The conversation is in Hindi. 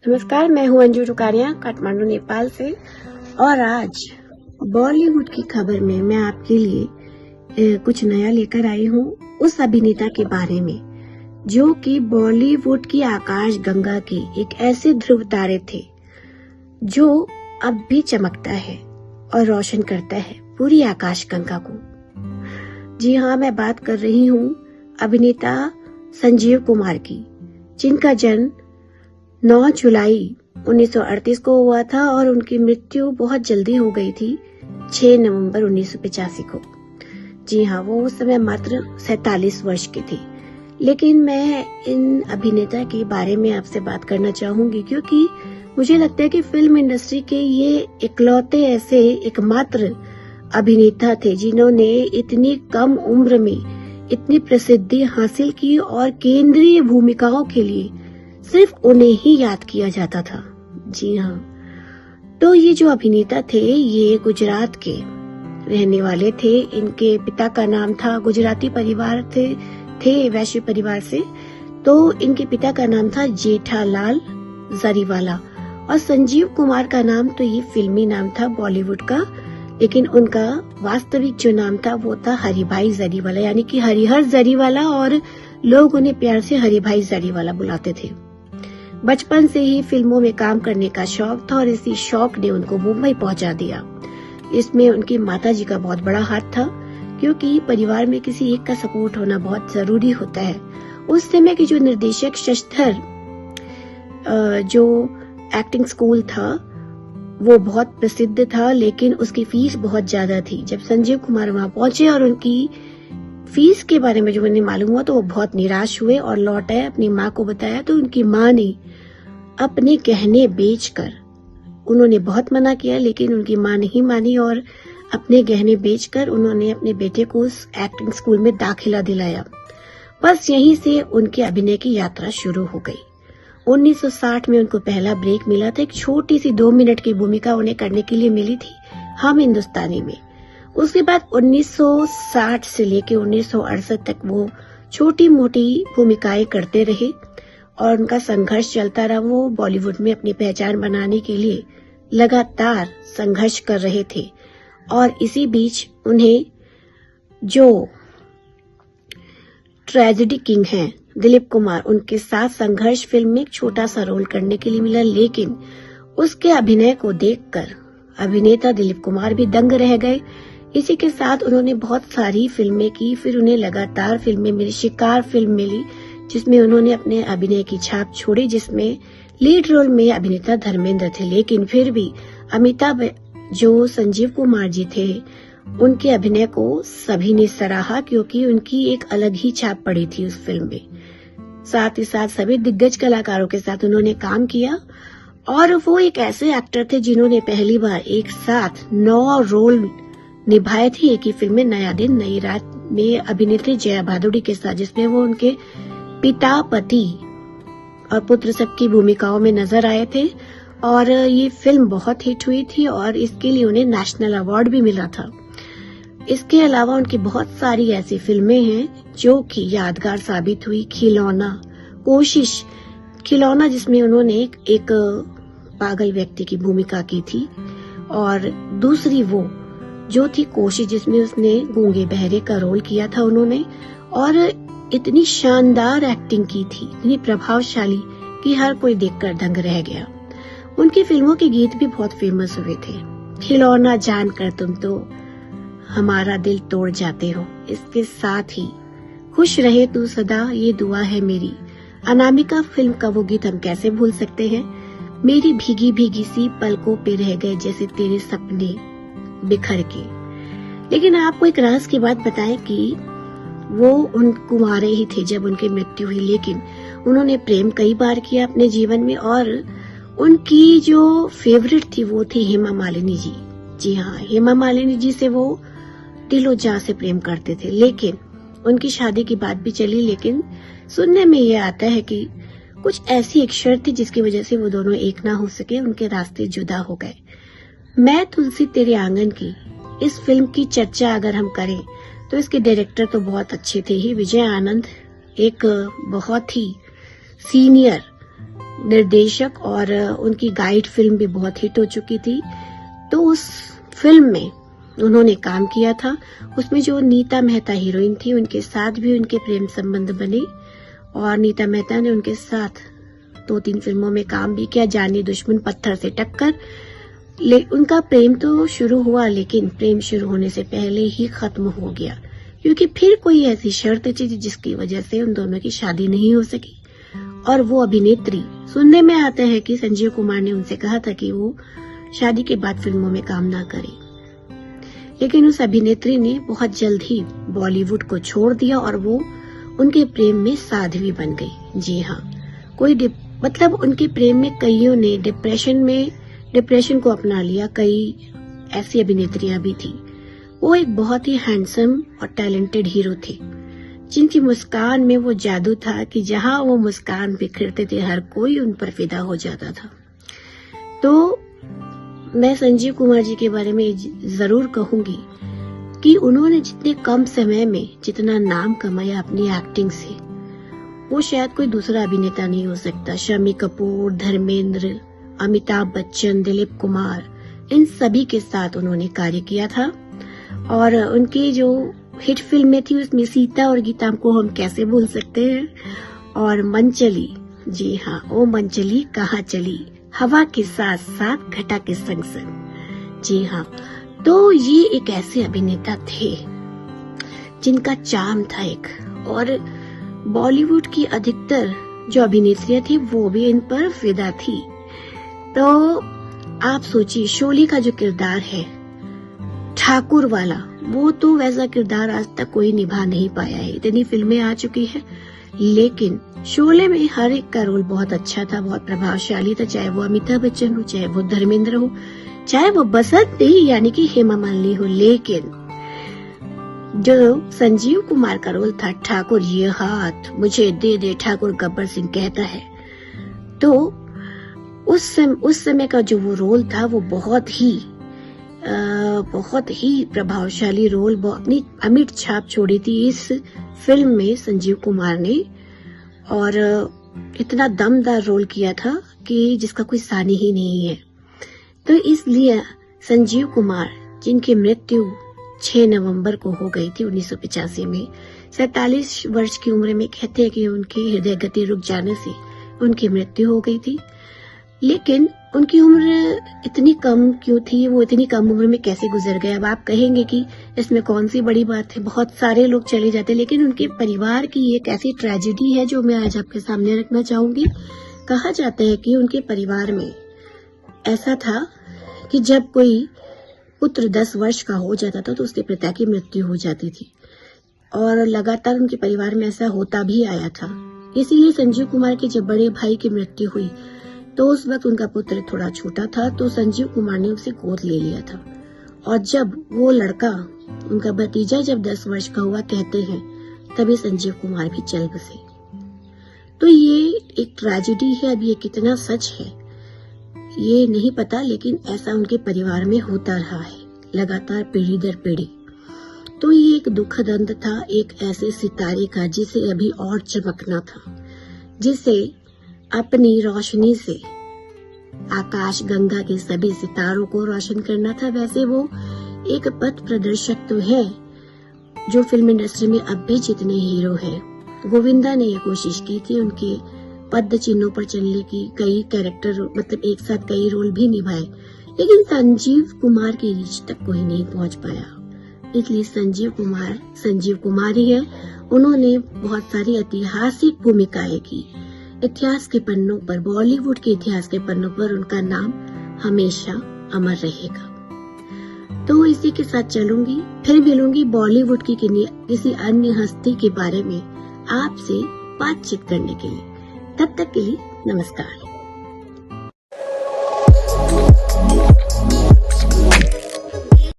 नमस्कार, मैं हूँ अंजू टुकारिया काठमांडू नेपाल से और आज बॉलीवुड की खबर में मैं आपके लिए कुछ नया लेकर आई हूँ उस अभिनेता के बारे में जो कि बॉलीवुड की आकाश गंगा के एक ऐसे ध्रुव तारे थे जो अब भी चमकता है और रोशन करता है पूरी आकाश गंगा को। जी हाँ, मैं बात कर रही हूँ अभिनेता संजीव कुमार की, जिनका जन्म 9 जुलाई 1938 को हुआ था और उनकी मृत्यु बहुत जल्दी हो गई थी 6 नवंबर 1985 को। जी हाँ, वो उस समय मात्र 47 वर्ष की थी। लेकिन मैं इन अभिनेता के बारे में आपसे बात करना चाहूंगी क्योंकि मुझे लगता है कि फिल्म इंडस्ट्री के ये इकलौते ऐसे एकमात्र अभिनेता थे जिन्होंने इतनी कम उम्र में इतनी प्रसिद्धि हासिल की और केंद्रीय भूमिकाओं के लिए सिर्फ उन्हें ही याद किया जाता था। जी हाँ, तो ये जो अभिनेता थे ये गुजरात के रहने वाले थे। इनके पिता का नाम था, गुजराती परिवार थे वैश्य परिवार से, तो इनके पिता का नाम था जेठालाल जरीवाला और संजीव कुमार का नाम तो ये फिल्मी नाम था बॉलीवुड का, लेकिन उनका वास्तविक जो नाम था वो था हरिभाई जरीवाला, यानी कि हरिहर जरीवाला, और लोग उन्हें प्यार से हरिभाई जरीवाला बुलाते थे। बचपन से ही फिल्मों में काम करने का शौक था और इसी शौक ने उनको मुंबई पहुंचा दिया। इसमें उनकी माताजी का बहुत बड़ा हाथ था क्योंकि परिवार में किसी एक का सपोर्ट होना बहुत जरूरी होता है। उस समय के जो निर्देशक शशधर जो एक्टिंग स्कूल था वो बहुत प्रसिद्ध था, लेकिन उसकी फीस बहुत ज्यादा थी। जब संजीव कुमार वहां पहुंचे और उनकी फीस के बारे में जो उन्हें मालूम हुआ तो वो बहुत निराश हुए और लौट आए। अपनी माँ को बताया तो उनकी माँ ने अपने गहने बेचकर, उन्होंने बहुत मना किया लेकिन उनकी माँ नहीं मानी और अपने गहने बेचकर उन्होंने अपने बेटे को उस एक्टिंग स्कूल में दाखिला दिलाया। बस यहीं से उनके अभिनय की यात्रा शुरू हो गई। 1960 में उनको पहला ब्रेक मिला था। एक छोटी सी 2 मिनट की भूमिका उन्हें करने के लिए मिली थी हम हिंदुस्तानी में। उसके बाद 1960 से लेकर 1968 तक वो छोटी मोटी भूमिकाएं करते रहे और उनका संघर्ष चलता रहा। वो बॉलीवुड में अपनी पहचान बनाने के लिए लगातार संघर्ष कर रहे थे और इसी बीच उन्हें जो ट्रेजेडी किंग हैं दिलीप कुमार, उनके साथ संघर्ष फिल्म में एक छोटा सा रोल करने के लिए मिला, लेकिन उसके अभिनय को देखकर अभिनेता दिलीप कुमार भी दंग रह गए। इसी के साथ उन्होंने बहुत सारी फिल्में की, फिर उन्हें लगातार फिल्में मिली। शिकार फिल्म मिली जिसमें उन्होंने अपने अभिनय की छाप छोड़ी, जिसमें लीड रोल में अभिनेता धर्मेंद्र थे। लेकिन फिर भी अमिताभ जो संजीव कुमार जी थे उनके अभिनय को सभी ने सराहा क्योंकि उनकी एक अलग ही छाप पड़ी थी उस फिल्म में। साथ ही साथ सभी दिग्गज कलाकारों के साथ उन्होंने काम किया और वो एक ऐसे एक्टर थे जिन्होंने पहली बार एक साथ 9 रोल निभाए थे एक ही फिल्म में, नया दिन नई रात में अभिनेत्री जया भादुड़ी के साथ, जिसमें वो उनके पिता, पति और पुत्र सबकी भूमिकाओं में नजर आए थे और ये फिल्म बहुत हिट हुई थी और इसके लिए उन्हें नेशनल अवार्ड भी मिला था। इसके अलावा उनकी बहुत सारी ऐसी फिल्में हैं जो कि यादगार साबित हुई। खिलौना, कोशिश, खिलौना जिसमें उन्होंने एक पागल व्यक्ति की भूमिका की थी और दूसरी वो जो थी कोशिश जिसमें उसने गूंगे बहरे का रोल किया था उन्होंने, और इतनी शानदार एक्टिंग की थी, इतनी प्रभावशाली कि हर कोई देखकर दंग रह गया। उनकी फिल्मों के गीत भी बहुत फेमस हुए थे। खिलौना जानकर तुम तो हमारा दिल तोड़ जाते हो, इसके साथ ही खुश रहे तू सदा ये दुआ है मेरी, अनामिका फिल्म का वो गीत हम कैसे भूल सकते हैं। मेरी भीगी भीगी सी पलकों पे रह गए जैसे तेरे सपने बिखर के। लेकिन आपको एक राज की बात बताएं कि वो उन कुंवारे ही थे जब उनकी मृत्यु हुई, लेकिन उन्होंने प्रेम कई बार किया अपने जीवन में और उनकी जो फेवरेट थी वो थी हेमा मालिनी जी। जी हाँ, हेमा मालिनी जी से वो दिलो जान से प्रेम करते थे। लेकिन उनकी शादी की बात भी चली, लेकिन सुनने में ये आता है कि कुछ ऐसी एक शर्त थी जिसकी वजह से वो दोनों एक ना हो सके, उनके रास्ते जुदा हो गए। मैं तुलसी तेरे आंगन की इस फिल्म की चर्चा अगर हम करें तो इसके डायरेक्टर तो बहुत अच्छे थे ही। विजय आनंद एक बहुत ही सीनियर निर्देशक और उनकी गाइड फिल्म भी बहुत हिट हो चुकी थी। तो उस फिल्म में उन्होंने काम किया था। उसमें जो नीता मेहता हीरोइन थी, उनके साथ भी उनके प्रेम संबंध बने और नीता मेहता ने उनके साथ 2-3 फिल्मों में काम भी किया। जानी दुश्मन, पत्थर से टक्कर। उनका प्रेम तो शुरू हुआ, लेकिन प्रेम शुरू होने से पहले ही खत्म हो गया, क्योंकि फिर कोई ऐसी शर्त थी जिसकी वजह से उन दोनों की शादी नहीं हो सकी। और वो अभिनेत्री, सुनने में आता है कि संजीव कुमार ने उनसे कहा था कि वो शादी के बाद फिल्मों में काम ना करे, लेकिन उस अभिनेत्री ने बहुत जल्द ही बॉलीवुड को छोड़ दिया और वो उनके प्रेम में साध्वी बन गई। जी हाँ, मतलब उनके प्रेम में कईयों ने डिप्रेशन को अपना लिया। कई ऐसी अभिनेत्रियां भी थी। वो एक बहुत ही हैंडसम और टैलेंटेड हीरो थे, जिनकी मुस्कान में वो जादू था कि जहां वो मुस्कान बिखरते थे, हर कोई उन पर फिदा हो जाता था। तो मैं संजीव कुमार जी के बारे में जरूर कहूंगी कि उन्होंने जितने कम समय में जितना नाम कमाया अपनी एक्टिंग से, वो शायद कोई दूसरा अभिनेता नहीं हो सकता। शम्मी कपूर, धर्मेंद्र, अमिताभ बच्चन, दिलीप कुमार, इन सभी के साथ उन्होंने कार्य किया था। और उनकी जो हिट फिल्में थी, उसमें सीता और गीता को हम कैसे भूल सकते हैं, और मनचली, जी हाँ, ओ मनचली कहाँ चली, हवा के साथ साथ घटा के संग संग। जी हाँ, तो ये एक ऐसे अभिनेता थे जिनका चार्म था एक, और बॉलीवुड की अधिकतर जो अभिनेत्रियां थी वो भी इन पर फिदा थी। तो आप सोचिए, शोले का जो किरदार है ठाकुर वाला, वो तो वैसा किरदार आज तक कोई निभा नहीं पाया है। इतनी फिल्में आ चुकी है, लेकिन शोले में हर एक का रोल बहुत अच्छा था, बहुत प्रभावशाली था। चाहे वो अमिताभ बच्चन हो, चाहे वो धर्मेंद्र हो, चाहे वो बसंती यानी कि हेमा मालिनी हो, लेकिन जो संजीव कुमार का रोल था ठाकुर, ये हाथ मुझे दे दे ठाकुर गब्बर सिंह कहता है, तो उस समय का जो वो रोल था वो बहुत ही प्रभावशाली रोल, अपनी अमिट छाप छोड़ी थी इस फिल्म में संजीव कुमार ने, और इतना दमदार रोल किया था कि जिसका कोई सानी ही नहीं है। तो इसलिए संजीव कुमार, जिनकी मृत्यु 6 नवंबर को हो गई थी 1985 में, 47 वर्ष की उम्र में, कहते हैं कि उनकी हृदय गति रुक जाने से उनकी मृत्यु हो गई थी। लेकिन उनकी उम्र इतनी कम क्यों थी, वो इतनी कम उम्र में कैसे गुजर गए? अब आप कहेंगे कि इसमें कौन सी बड़ी बात है, बहुत सारे लोग चले जाते, लेकिन उनके परिवार की एक ऐसी ट्रेजेडी है जो मैं आज आपके सामने रखना चाहूंगी। कहा जाता है कि उनके परिवार में ऐसा था कि जब कोई पुत्र 10 वर्ष का हो जाता था तो उसके पिता की मृत्यु हो जाती थी, और लगातार उनके परिवार में ऐसा होता भी आया था। इसीलिए संजीव कुमार के जब बड़े भाई की मृत्यु हुई तो उस वक्त उनका पुत्र थोड़ा छोटा था, तो संजीव कुमार ने उसे गोद ले लिया था। और जब वो लड़का, उनका भतीजा, जब 10 वर्ष का हुआ, कहते हैं, तभी संजीव कुमार भी चल बसे। तो ये एक ट्रेजेडी है। अब ये कितना सच है ये नहीं पता, लेकिन ऐसा उनके परिवार में होता रहा है लगातार, पीढ़ी दर पीढ़ी। तो ये एक दुखद अंत था एक ऐसे सितारे का जिसे अभी और चमकना था, जिसे अपनी रोशनी से आकाश गंगा के सभी सितारों को रोशन करना था। वैसे वो एक पथ प्रदर्शक तो है, जो फिल्म इंडस्ट्री में अब भी जितने हीरो हैं, गोविंदा ने ये कोशिश की थी उनके पद चिन्हों पर चलने की, कई कैरेक्टर, मतलब एक साथ कई रोल भी निभाए, लेकिन संजीव कुमार की रीच तक कोई नहीं पहुंच पाया। इसलिए संजीव कुमार ही है। उन्होंने बहुत सारी ऐतिहासिक भूमिकाएं की। इतिहास के पन्नों पर, बॉलीवुड के इतिहास के पन्नों पर उनका नाम हमेशा अमर रहेगा। तो इसी के साथ चलूंगी, फिर मिलूंगी बॉलीवुड की किसी अन्य हस्ती के बारे में आपसे बातचीत करने के लिए। तब तक के लिए नमस्कार।